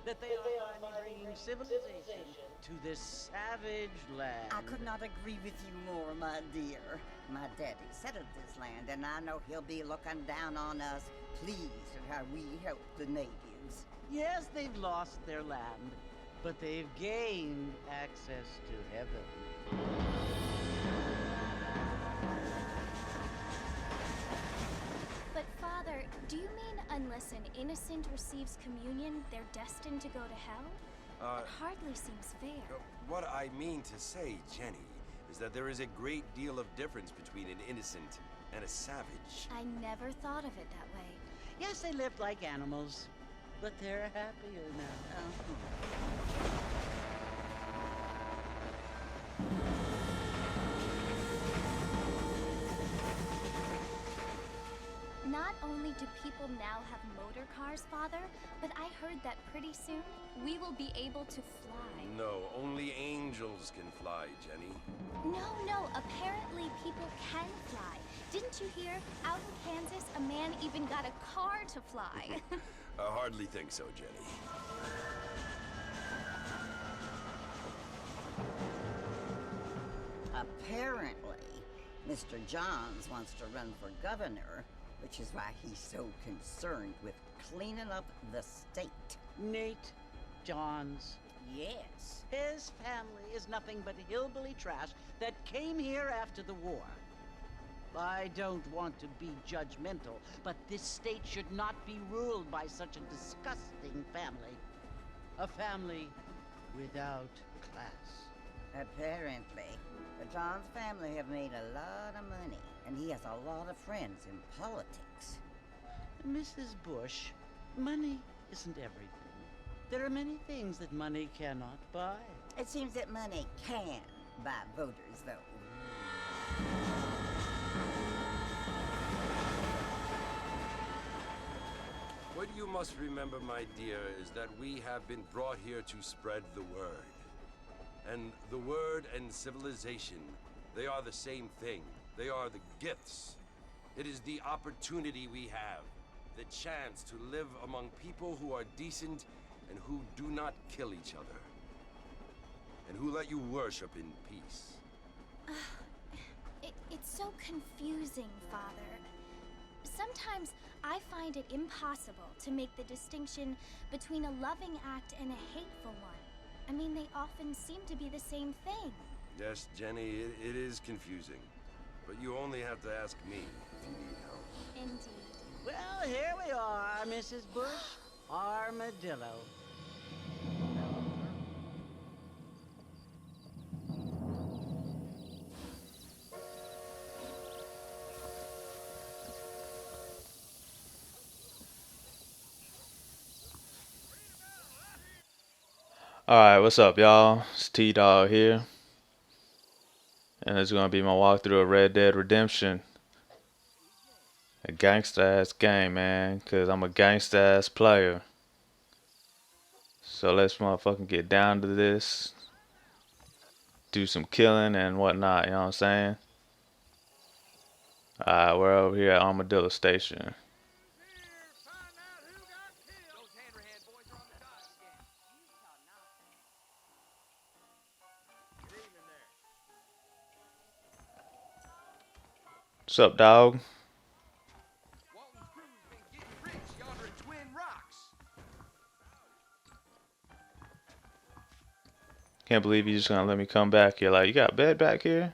that they are finally bringing civilization to this savage land. I could not agree with you more, my dear. My daddy settled this land, and I know he'll be looking down on us, pleased at how we help the natives. Yes, they've lost their land, but they've gained access to heaven. But Father, do you mean unless an innocent receives communion, they're destined to go to hell? That hardly seems fair. What I mean to say, Jenny, is that there is a great deal of difference between an innocent and a savage. I never thought of it that way. Yes, they lived like animals, but they're happier now. Not only do people now have motor cars, Father, but I heard that pretty soon we will be able to fly. No, only angels can fly, Jenny. No, apparently people can fly. Didn't you hear? Out in Kansas, a man even got a car to fly. I hardly think so, Jenny. Apparently, Mr. Johns wants to run for governor, which is why he's so concerned with cleaning up the state. Nate Johns. Yes. His family is nothing but hillbilly trash that came here after the war. I don't want to be judgmental, but this state should not be ruled by such a disgusting family. A family without class. Apparently. The Johns family have made a lot of money, and he has a lot of friends in politics. Mrs. Bush, money isn't everything. There are many things that money cannot buy. It seems that money can buy voters, though. What you must remember, my dear, is that we have been brought here to spread the word. And the word and civilization, they are the same thing. They are the gifts. It is the opportunity we have, the chance to live among people who are decent and who do not kill each other, and who let you worship in peace. It's so confusing, Father. Sometimes I find it impossible to make the distinction between a loving act and a hateful one. I mean, they often seem to be the same thing. Yes, Jenny, it is confusing. But you only have to ask me if you need help. Indeed. Well, here we are, Mrs. Bush. Armadillo. Alright, what's up, y'all? It's T-Dog here. And it's gonna be my walkthrough of Red Dead Redemption. A gangsta ass game, man, cause I'm a gangsta ass player. So let's motherfucking get down to this. Do some killing and whatnot, you know what I'm saying? Alright, we're over here at Armadillo Station. What's up, dog? Can't believe you just gonna let me come back here. Like, you got bed back here?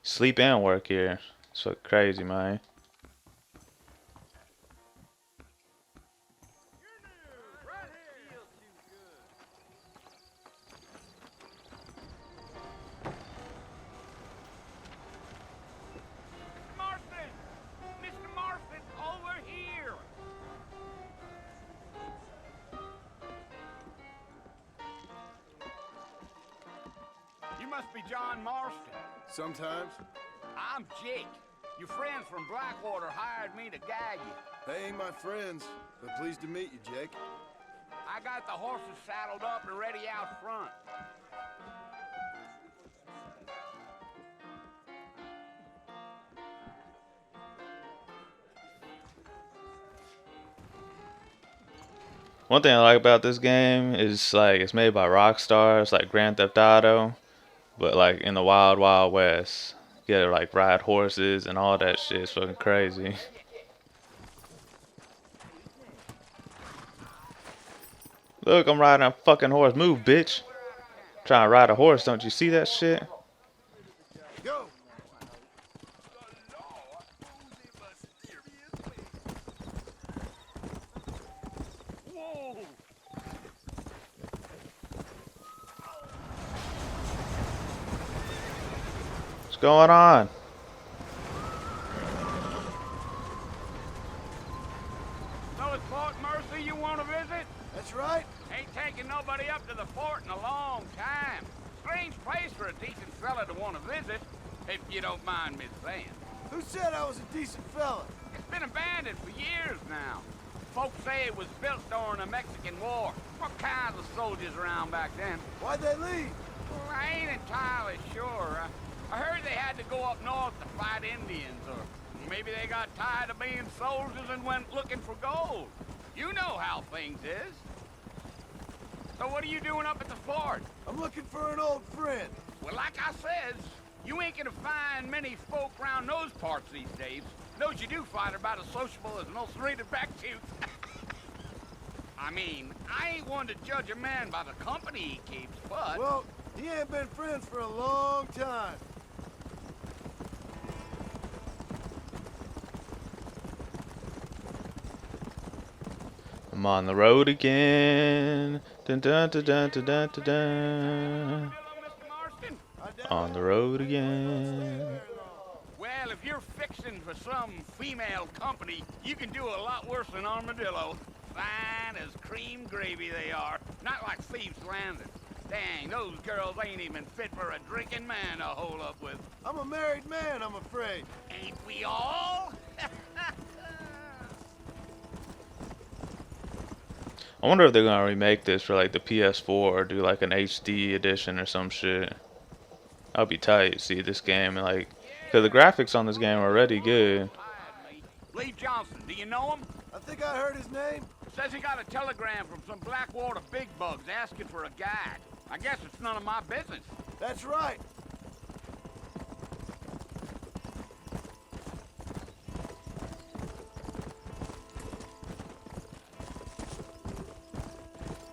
Sleep and work here. It's so crazy, man. Must be John Marston. Sometimes. I'm Jake. Your friends from Blackwater hired me to guide you. They ain't my friends, but pleased to meet you, Jake. I got the horses saddled up and ready out front. One thing I like about this game is like it's made by Rockstar. It's like Grand Theft Auto, but like in the Wild Wild West. You get to like ride horses and all that shit. It's fucking crazy. Look, I'm riding a fucking horse. Move, bitch. Trying to ride a horse, don't you see that shit? Go! Whoa! What's going on? So it's Fort Mercy you want to visit? That's right. Ain't taking nobody up to the fort in a long time. Strange place for a decent fella to want to visit, if you don't mind me saying. Who said I was a decent fella? It's been abandoned for years now. Folks say it was built during the Mexican War. What kinds of soldiers around back then? Why'd they leave? Well, I ain't entirely sure. I heard they had to go up north to fight Indians, or maybe they got tired of being soldiers and went looking for gold. You know how things is. So what are you doing up at the fort? I'm looking for an old friend. Well, like I says, you ain't gonna find many folk around those parts these days. Those you do find are about as sociable as most rated back tooth. I mean, I ain't one to judge a man by the company he keeps, but... Well, he ain't been friends for a long time. I'm on the road again. Dun, dun, dun, dun, dun, dun, dun, dun. Mr. Marston? On the road again. Well, if you're fixing for some female company, you can do a lot worse than Armadillo. Fine as cream gravy they are. Not like Thieves Landing. Dang, those girls ain't even fit for a drinking man to hole up with. I'm a married man, I'm afraid. Ain't we all? I wonder if they're gonna remake this for like the PS4 or do like an HD edition or some shit. That'd be tight to see this game and like, cause the graphics on this game are already good. Lee Johnson, do you know him? I think I heard his name. Says he got a telegram from some Blackwater big bugs asking for a guide. I guess it's none of my business. That's right.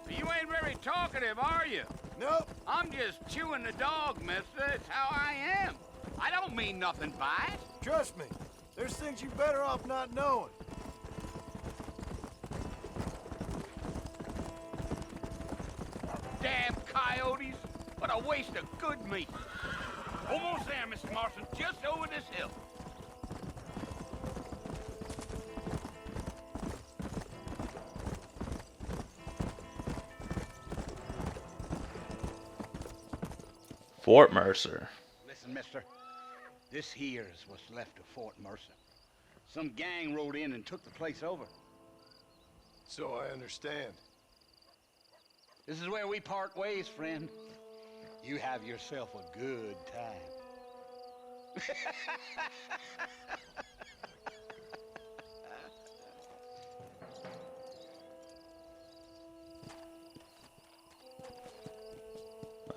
You ain't very talkative, are you? Nope. I'm just chewing the dog, mister. It's how I am. I don't mean nothing by it. Trust me. There's things you're better off not knowing. Damn coyotes. What a waste of good meat. Almost there, Mr. Marston. Just over this hill. Fort Mercer. Listen, mister. This here is what's left of Fort Mercer. Some gang rode in and took the place over. So I understand. This is where we part ways, friend. You have yourself a good time.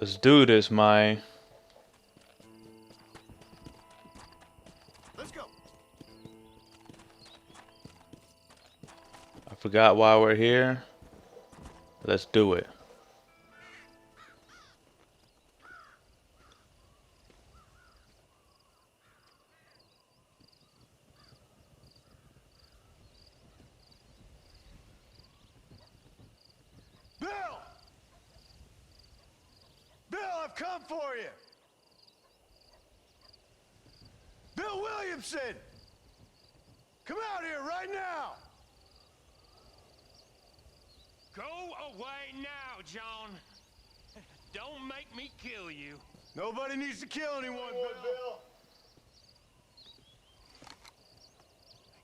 Let's do this, Mai. Let's go. I forgot why we're here. Let's do it. Bill! Bill, I've come for you! Bill Williamson! Come out here right now! Go away now, John. Don't make me kill you. Nobody needs to kill anyone, Bill.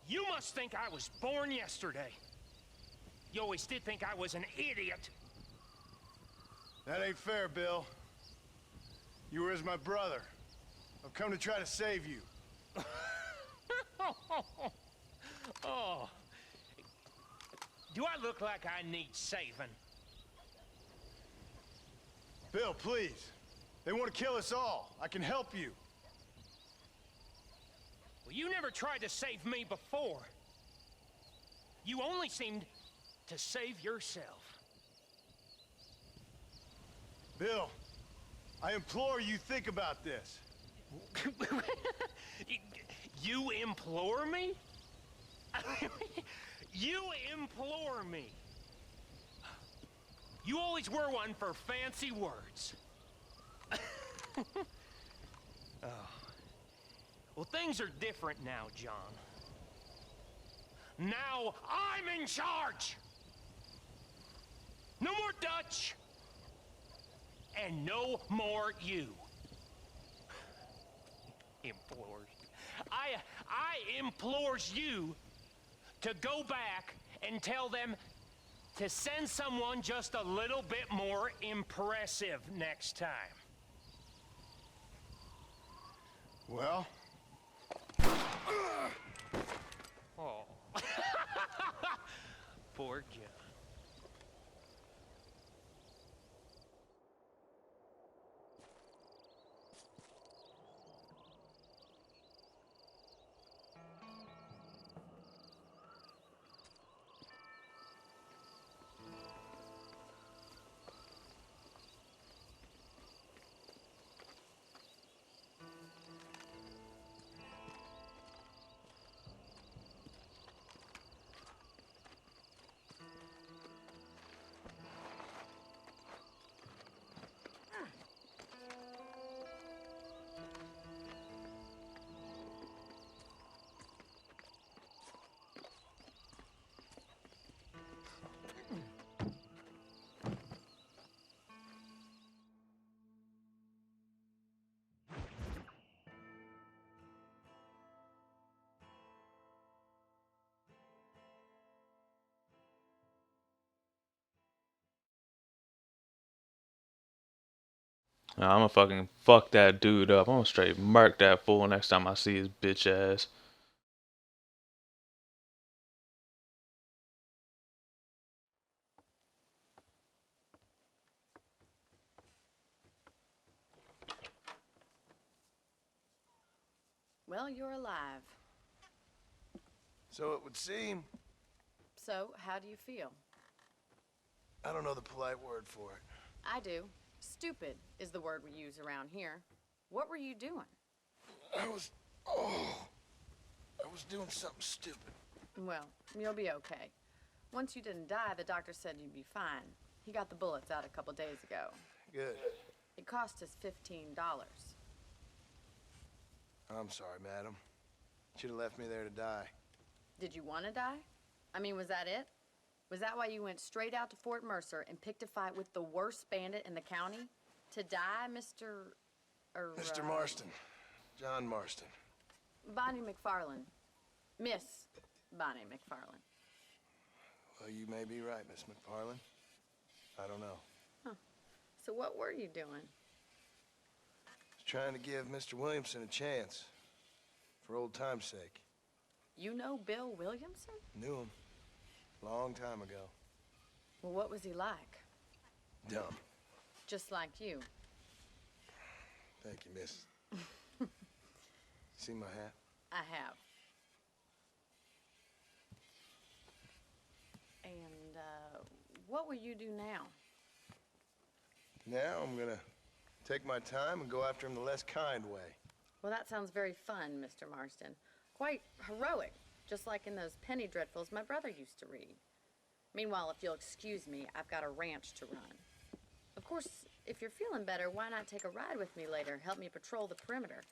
You must think I was born yesterday. You always did think I was an idiot. That ain't fair, Bill. You were as my brother. I've come to try to save you. Oh. Do I look like I need saving? Bill, please. They want to kill us all. I can help you. Well, you never tried to save me before. You only seemed to save yourself. Bill, I implore you think about this. You implore me? You implore me. You always were one for fancy words. Oh. Well, things are different now, John. Now I'm in charge. No more Dutch. And no more you. Implores. I implores you to go back and tell them to send someone just a little bit more impressive next time. Well? Oh. Poor John. Nah, I'm gonna fucking fuck that dude up. I'm gonna straight murk that fool next time I see his bitch ass. Well, you're alive. So it would seem. So, how do you feel? I don't know the polite word for it. I do. Stupid is the word we use around here. What were you doing? I was doing something stupid. Well, you'll be okay. Once you didn't die, the doctor said you'd be fine. He got the bullets out a couple days ago. Good. It cost us $15. I'm sorry, madam. Should have left me there to die. Did you want to die? I mean, was that it? Was that why you went straight out to Fort Mercer and picked a fight with the worst bandit in the county? To die, Mr. Mr. Marston. John Marston. Bonnie McFarlane. Miss Bonnie McFarlane. Well, you may be right, Miss McFarlane. I don't know. Huh. So what were you doing? Just trying to give Mr. Williamson a chance. For old time's sake. You know Bill Williamson? Knew him. Long time ago. Well, what was he like? Dumb. Just like you. Thank you, miss. See my hat? I have. And, what will you do now? Now I'm gonna take my time and go after him the less kind way. Well, that sounds very fun, Mr. Marston. Quite heroic, just like in those penny dreadfuls my brother used to read. Meanwhile, if you'll excuse me, I've got a ranch to run. Of course, if you're feeling better, why not take a ride with me later? Help me patrol the perimeter.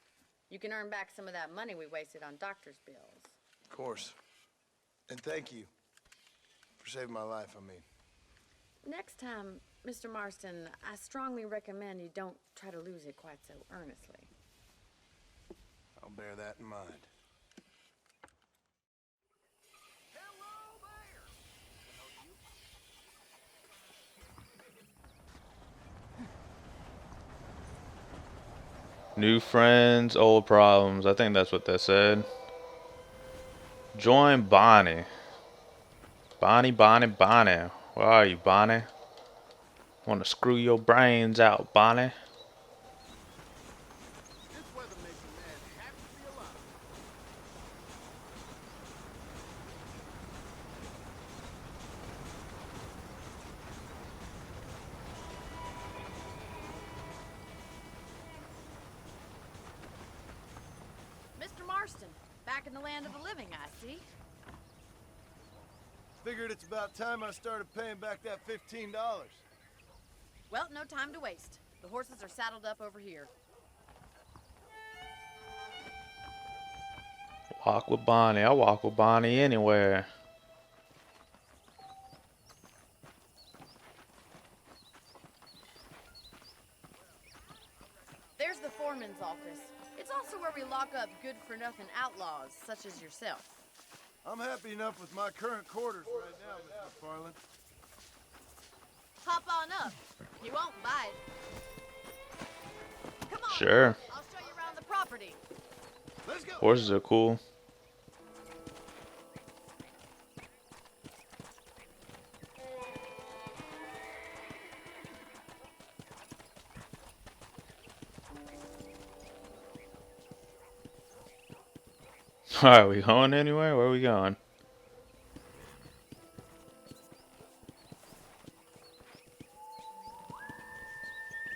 You can earn back some of that money we wasted on doctor's bills. Of course. And thank you for saving my life, I mean. Next time, Mr. Marston, I strongly recommend you don't try to lose it quite so earnestly. I'll bear that in mind. New friends, old problems. I think that's what that said. Join Bonnie. Bonnie, Bonnie, Bonnie. Where are you, Bonnie? Wanna screw your brains out, Bonnie. This weather makes a man happy to be alive. Mr. Marston, back in the land of the living, I see. Figured it's about time I started paying back that $15. Well, no time to waste. The horses are saddled up over here. Walk with Bonnie. I walk with Bonnie anywhere. There's the foreman's office. It's also where we lock up good-for-nothing outlaws, such as yourself. I'm happy enough with my current quarters right now, Mr. McFarland. Hop on up. You won't bite. Come on. Sure. I'll show you around the property. Let's go. Horses are cool. Are we going anywhere? Where are we going?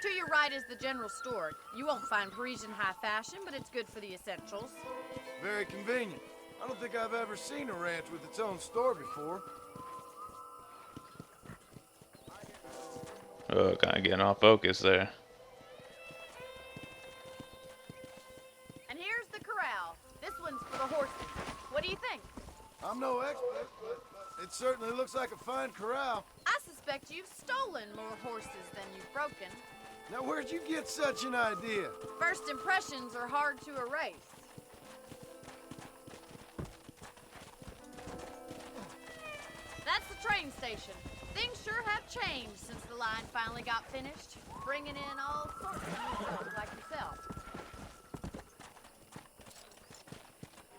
To your right is the general store. You won't find Parisian high fashion, but it's good for the essentials. Very convenient. I don't think I've ever seen a ranch with its own store before. Oh, kind of getting off focus there. And here's the corral. This one's for the horses. What do you think? I'm no expert, but it certainly looks like a fine corral. I suspect you've stolen more horses than you've broken. Now, where'd you get such an idea? First impressions are hard to erase. That's the train station. Things sure have changed since the line finally got finished, bringing in all sorts of new folks like yourself.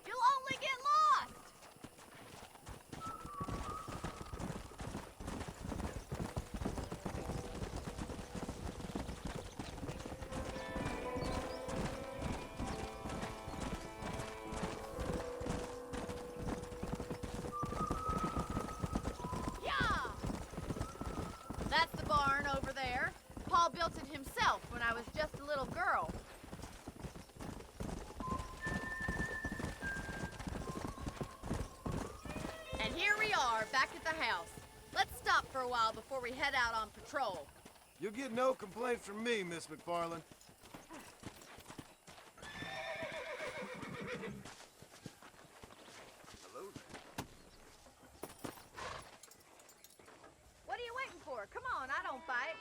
You'll only get lost! That's the barn over there. Paul built it himself when I was just a little girl. And here we are, back at the house. Let's stop for a while before we head out on patrol. You'll get no complaints from me, Miss McFarland. What are you waiting for? Come on, I don't bite.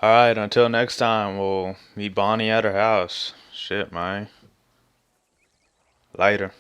Alright, until next time, we'll meet Bonnie at her house. Shit, man. Later.